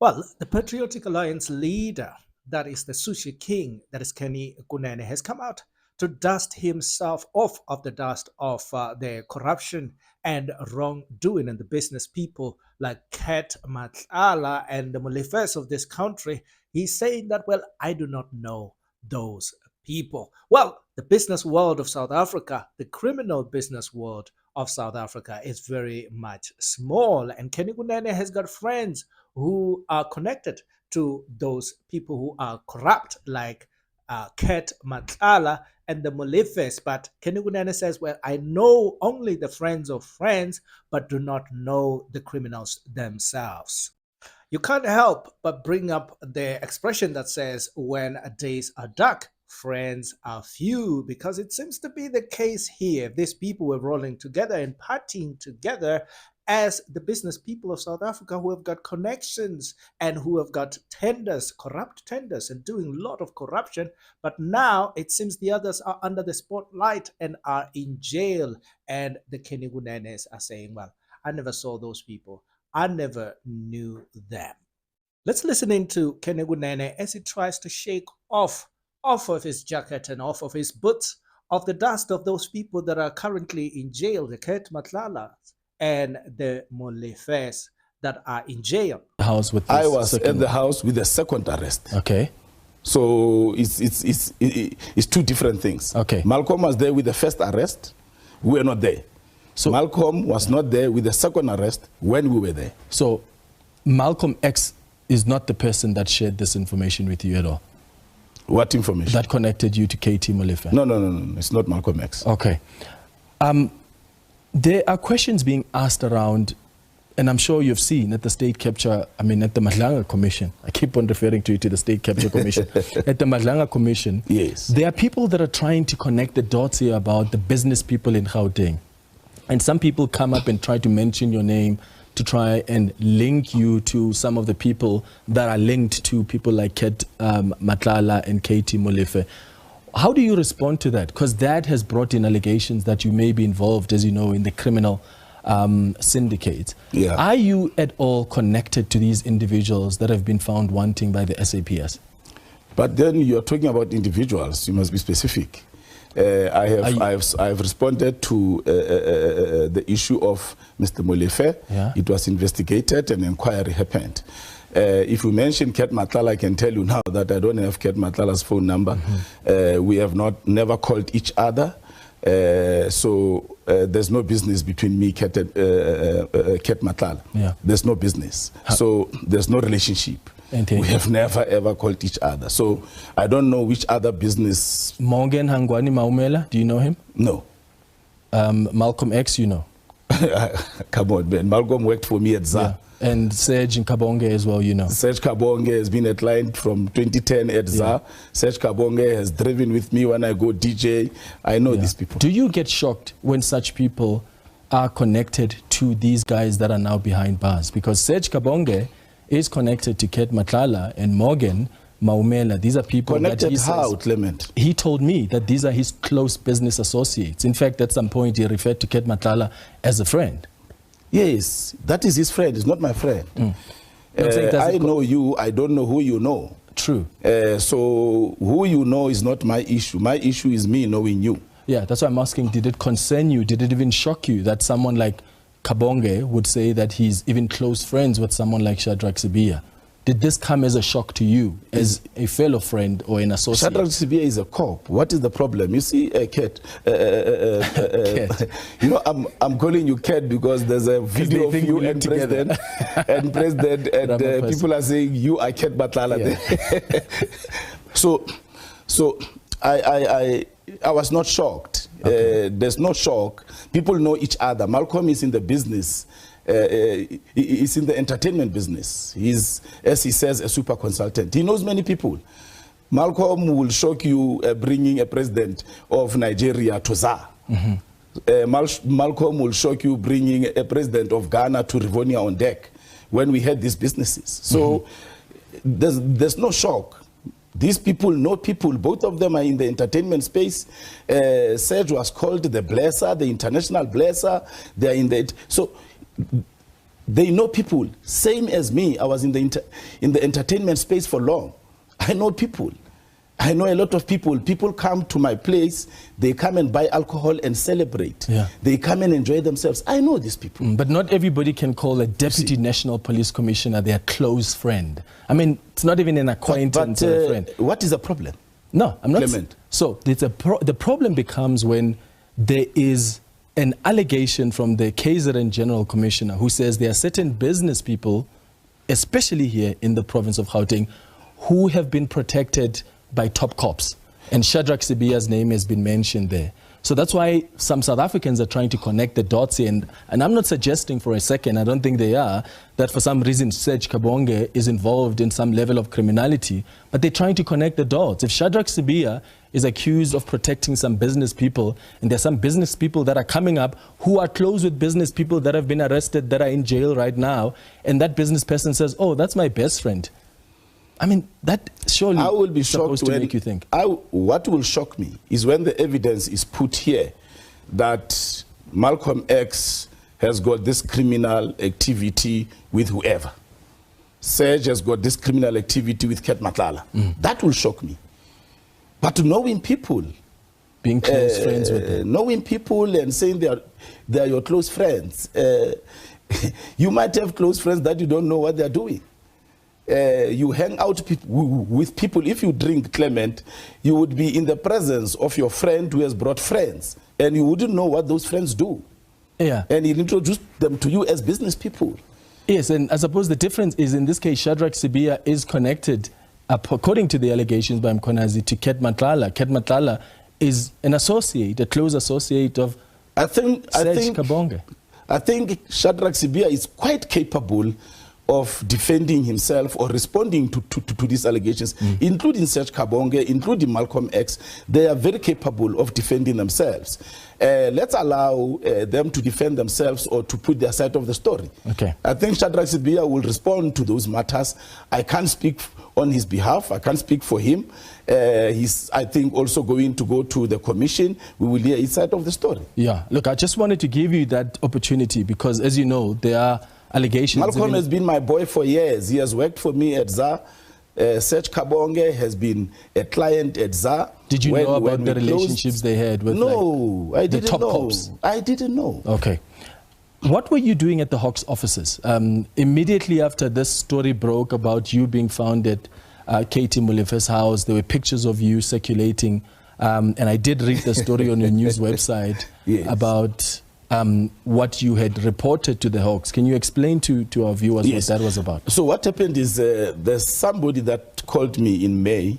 Well, the Patriotic Alliance leader, that is the sushi king, that is Kenny Kunene, has come out to dust himself off of the dust of the corruption and wrongdoing in the business people like Kat Matlala and the Molefes of this country. He's saying that, well, I do not know those people. Well, the business world of South Africa, the criminal business world of South Africa is very much small. And Kenny Kunene has got friends who are connected to those people who are corrupt, like Ket Matlala and the Molefes. But Kenny Kunene says, well, I know only the friends of friends, but do not know the criminals themselves. You can't help but bring up the expression that says, when days are dark, friends are few, because it seems to be the case here. These people were rolling together and partying together as the business people of South Africa who have got connections and who have got tenders, corrupt tenders, and doing a lot of corruption. But now it seems the others are under the spotlight and are in jail. And the Kenny Gunenes are saying, well, I never saw those people. I never knew them. Let's listen into Kenny Kunene as he tries to shake off of his jacket and off of his boots of the dust of those people that are currently in jail, the Ket Matlala and the Molefes that are in jail. House with I was at the house with the second arrest. Okay. So it's two different things. Okay. Malcolm was there with the first arrest. We were not there. So Malcolm was not there with the second arrest when we were there. So Malcolm X is not the person that shared this information with you at all? What information? That connected you to KT Molefe? No. It's not Malcolm X. Okay. There are questions being asked around, and I'm sure you've seen at the state capture, at the Matlala Commission. I keep on referring to it to the state capture commission. At the Matlala Commission, yes, there are people that are trying to connect the dots here about the business people in Gauteng. And some people come up and try to mention your name to try and link you to some of the people that are linked to people like Ket Matlala and KT Molefe. How do you respond to that? Because that has brought in allegations that you may be involved, as you know, in the criminal syndicates. Yeah. Are you at all connected to these individuals that have been found wanting by the SAPS? But then you're talking about individuals. You must be specific. I have responded to the issue of Mr. Molefe. Yeah. It was investigated and inquiry happened. If you mention Ket Matlala, I can tell you now that I don't have Ket Matlala's phone number. We have never called each other. So there's no business between me, Ket Matlala. Yeah. There's no business. So there's no relationship. We have never ever called each other. So I don't know which other business. Morgan Hangwani Maumela, do you know him? No. Malcolm X, you know? Come on, man. Malcolm worked for me at ZA. Yeah. And Serge Kabonge as well, you know? Serge Kabonge has been a client from 2010 at ZA. Yeah. Serge Kabonge has driven with me when I go DJ. I know these people. Do you get shocked when such people are connected to these guys that are now behind bars? Because Serge Kabonge is connected to Ket Matlala and Morgan Maumela. These are people connected that he how, says, Clement? He told me that these are his close business associates. In fact, at some point, he referred to Ket Matlala as a friend. Yes, that is his friend. It's not my friend. I know you. I don't know who you know. True. So who you know is not my issue. My issue is me knowing you. Yeah, that's why I'm asking, did it concern you? Did it even shock you that someone like Kabonge would say that he's even close friends with someone like Shadrach Sibia? Did this come as a shock to you as a fellow friend or an associate? Shadrach Sibia is a cop. What is the problem? You see, Ket. You know, I'm calling you Ket because there's a video of you and President, and people are saying you are Ket Matlala. Yeah. So I was not shocked. Okay. There's no shock. People know each other. Malcolm is in the business. He's in the entertainment business. He's, as he says, a super consultant. He knows many people. Malcolm will shock you bringing a president of Nigeria to ZA. Malcolm will shock you bringing a president of Ghana to Rivonia on deck when we had these businesses. So there's no shock. These people know people. Both of them are in the entertainment space. Serge was called the blesser, the international blesser. They are in the... So They know people, same as me. I was in the entertainment space for long. I know people. I know a lot of people. People come to my place, they come and buy alcohol and celebrate. Yeah. They come and enjoy themselves. I know these people. But not everybody can call a deputy national police commissioner their close friend. I mean, it's not even an acquaintance or a friend. What is the problem? No, I'm not. Clement. So the problem becomes when there is an allegation from the KZN General Commissioner who says there are certain business people, especially here in the province of Gauteng, who have been protected by top cops. And Shadrach Sibiya's name has been mentioned there. So that's why some South Africans are trying to connect the dots here. And I'm not suggesting for a second, I don't think they are, that for some reason Serge Kabonge is involved in some level of criminality, but they're trying to connect the dots. If Shadrach Sibiya is accused of protecting some business people, and there's some business people that are coming up who are close with business people that have been arrested, that are in jail right now, and that business person says, oh, that's my best friend. I mean, that surely I will be is shocked supposed to when, make you think. What will shock me is when the evidence is put here that Malcolm X has got this criminal activity with whoever. Serge has got this criminal activity with Ket Matlala. That will shock me. But knowing people, Being close friends with them. knowing people and saying they are your close friends, you might have close friends that you don't know what they are doing. You hang out with people. If you drink, Clement, you would be in the presence of your friend who has brought friends, and you wouldn't know what those friends do. Yeah. And he'll introduce them to you as business people. Yes, and I suppose the difference is in this case, Shadrach Sibiya is connected, according to the allegations by Mkonazi, to Ket Matlala. Ket Matlala is an associate, a close associate of Serge Kabonge. I think Shadrach Sibiya is quite capable of defending himself or responding to these allegations, including Serge Kabonge, including Malcolm X. They are very capable of defending themselves. Let's allow them to defend themselves or to put their side of the story. Okay. I think Shadrach Sibiya will respond to those matters. I can't speak on his behalf. I can't speak for him. He's, I think, also going to go to the commission. We will hear his side of the story. Yeah. Look, I just wanted to give you that opportunity because, as you know, there are allegations. Malcolm has been my boy for years. He has worked for me at ZA. Serge Kabonge has been a client at ZA. Did you know about the relationships they had with I didn't the top know. cops? I didn't know. Okay. What were you doing at the Hawks offices? Immediately after this story broke about you being found at Katiso Molefe's house, there were pictures of you circulating. And I did read the story on your news website about what you had reported to the Hawks. Can you explain to our viewers what that was about? So what happened is there's somebody that called me in May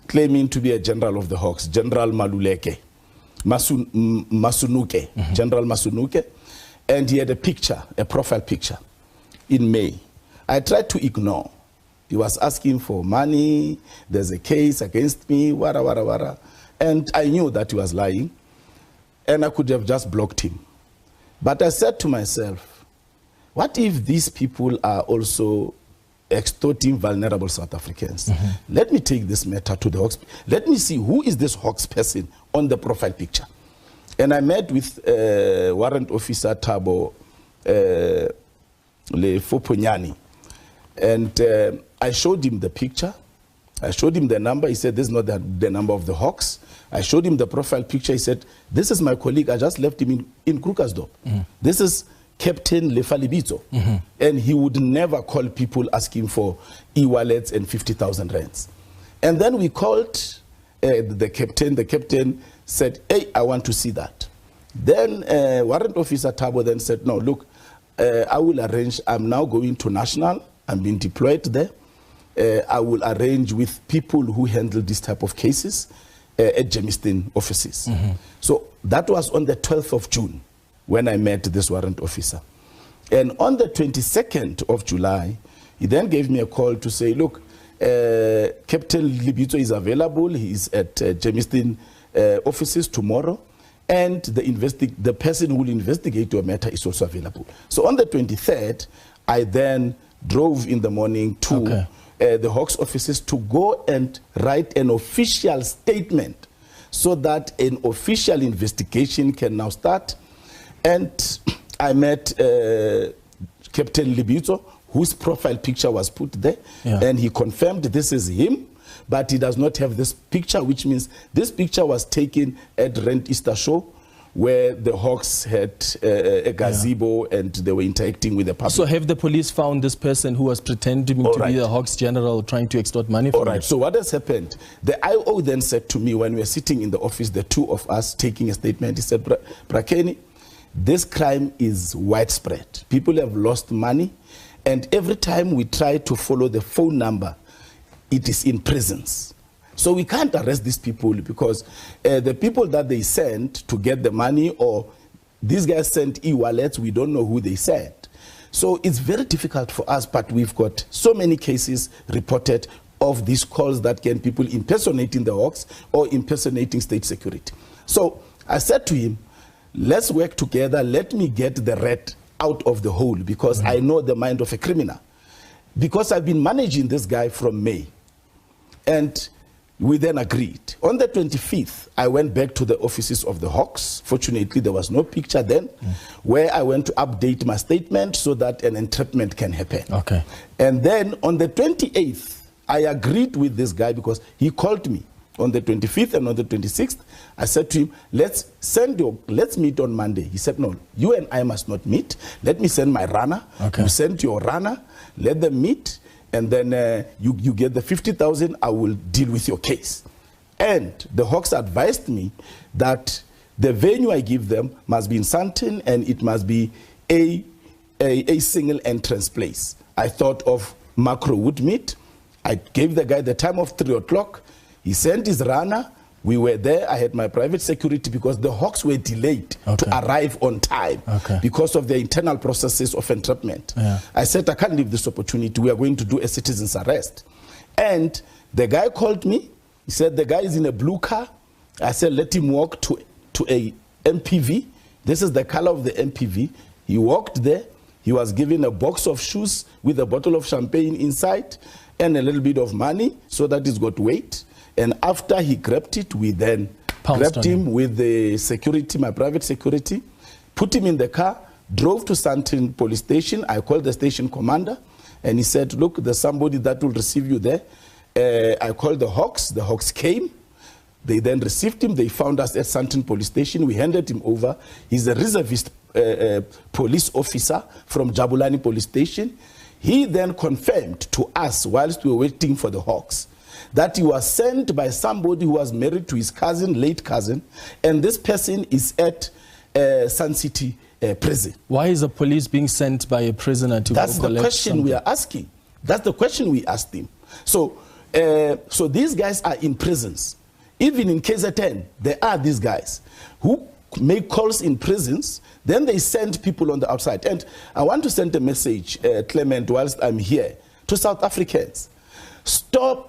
claiming to be a general of the Hawks, General Masunuke, General Masunuke, and he had a picture, a profile picture in May. I tried to ignore. He was asking for money, there's a case against me, wara, wara, wara. And I knew that he was lying, and I could have just blocked him. But I said to myself, what if these people are also extorting vulnerable South Africans? Let me take this matter to the Hawks. Let me see who is this Hawks person on the profile picture. And I met with Warrant Officer Thabo Lefoponyani. And I showed him the picture. I showed him the number. He said, this is not the number of the Hawks. I showed him the profile picture. He said, this is my colleague. I just left him in Krugersdorp. This is Captain Lefalibito. And he would never call people asking for e-wallets and 50,000 rands. And then we called the captain. The captain said, hey, I want to see that. Then Warrant Officer Thabo then said, no, look, I will arrange. I'm now going to National. I'm being deployed there. I will arrange with people who handle this type of cases at Germiston offices. So that was on the 12th of June when I met this warrant officer. And on the 22nd of July, he then gave me a call to say, look, Captain Libito is available. He's at Germiston offices tomorrow. And the person who will investigate your matter is also available. So on the 23rd, I then drove in the morning to the Hawks offices to go and write an official statement so that an official investigation can now start. And I met Captain Libito, whose profile picture was put there, and he confirmed this is him, but he does not have this picture, which means this picture was taken at Rent Easter Show, where the Hawks had a gazebo and they were interacting with the public. So have the police found this person who was pretending to be the Hawks general trying to extort money from you? So what has happened? The IO then said to me when we were sitting in the office, the two of us taking a statement, he said, Brakeni, this crime is widespread. People have lost money, and every time we try to follow the phone number, it is in prisons. So we can't arrest these people because the people that they sent to get the money, or these guys sent e-wallets, we don't know who they sent. So it's very difficult for us, but we've got so many cases reported of these calls that can people impersonating the Hawks or impersonating state security. So I said to him, let's work together. Let me get the rat out of the hole, because I know the mind of a criminal. Because I've been managing this guy from May. And we then agreed. On the 25th, I went back to the offices of the Hawks. Fortunately, there was no picture then, where I went to update my statement so that an entrapment can happen. Okay. And then on the 28th, I agreed with this guy because he called me on the 25th and on the 26th. I said to him, let's meet on Monday. He said, no, you and I must not meet. Let me send my runner. Okay. You send your runner, let them meet, and then you get the 50,000, I will deal with your case. And the Hawks advised me that the venue I give them must be in Sandton, and it must be a single entrance place. I thought of Macro Woodmead. I gave the guy the time of 3 o'clock. He sent his runner. We were there. I had my private security because the Hawks were delayed to arrive on time because of the internal processes of entrapment. I said, I can't leave this opportunity. We are going to do a citizen's arrest. And the guy called me. He said, the guy is in a blue car. I said, let him walk to a MPV. This is the color of the MPV. He walked there. He was given a box of shoes with a bottle of champagne inside and a little bit of money so that it's got weight. And after he grabbed it, we then grabbed him with the security, my private security, put him in the car, drove to Sandton police station. I called the station commander, and he said, look, there's somebody that will receive you there. I called the Hawks. The Hawks came. They then received him. They found us at Sandton police station. We handed him over. He's a reservist police officer from Jabulani police station. He then confirmed to us, whilst we were waiting for the Hawks, that he was sent by somebody who was married to his cousin, late cousin, and this person is at Sun City prison. Why is the police being sent by a prisoner to That's go collect the question something? we are asking. That's the question we asked him. So, so these guys are in prisons. Even in KZN, there are these guys who make calls in prisons, then they send people on the outside. And I want to send a message, Clement, whilst I'm here, to South Africans. Stop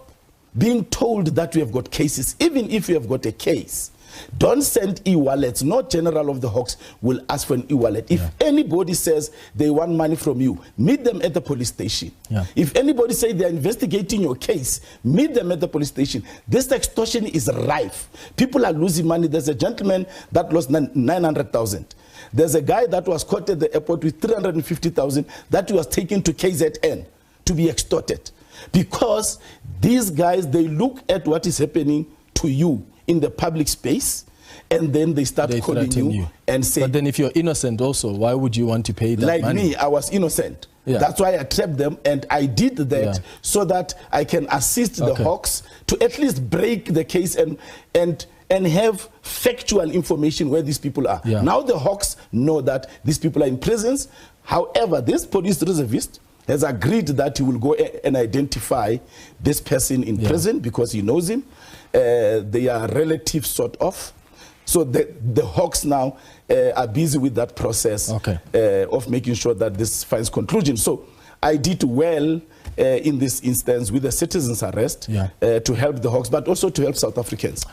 being told that we have got cases. Even if you have got a case, don't send e-wallets. No general of the Hawks will ask for an e-wallet. If anybody says they want money from you, meet them at the police station. If anybody says they're investigating your case, meet them at the police station. This extortion is rife. People are losing money. There's a gentleman that lost 900,000. There's a guy that was caught at the airport with 350,000 that he was taken to KZN to be extorted. Because these guys, they look at what is happening to you in the public space, and then they start calling you and say... But then if you're innocent also, why would you want to pay that money? Like me, I was innocent. That's why I trapped them, and I did that so that I can assist the Hawks to at least break the case and have factual information where these people are. Now the Hawks know that these people are in prisons. However, this police reservist has agreed that he will go and identify this person in prison because he knows him. They are relatives, sort of. So the Hawks now are busy with that process of making sure that this finds conclusion. So I did well in this instance with the citizen's arrest to help the Hawks, but also to help South Africans.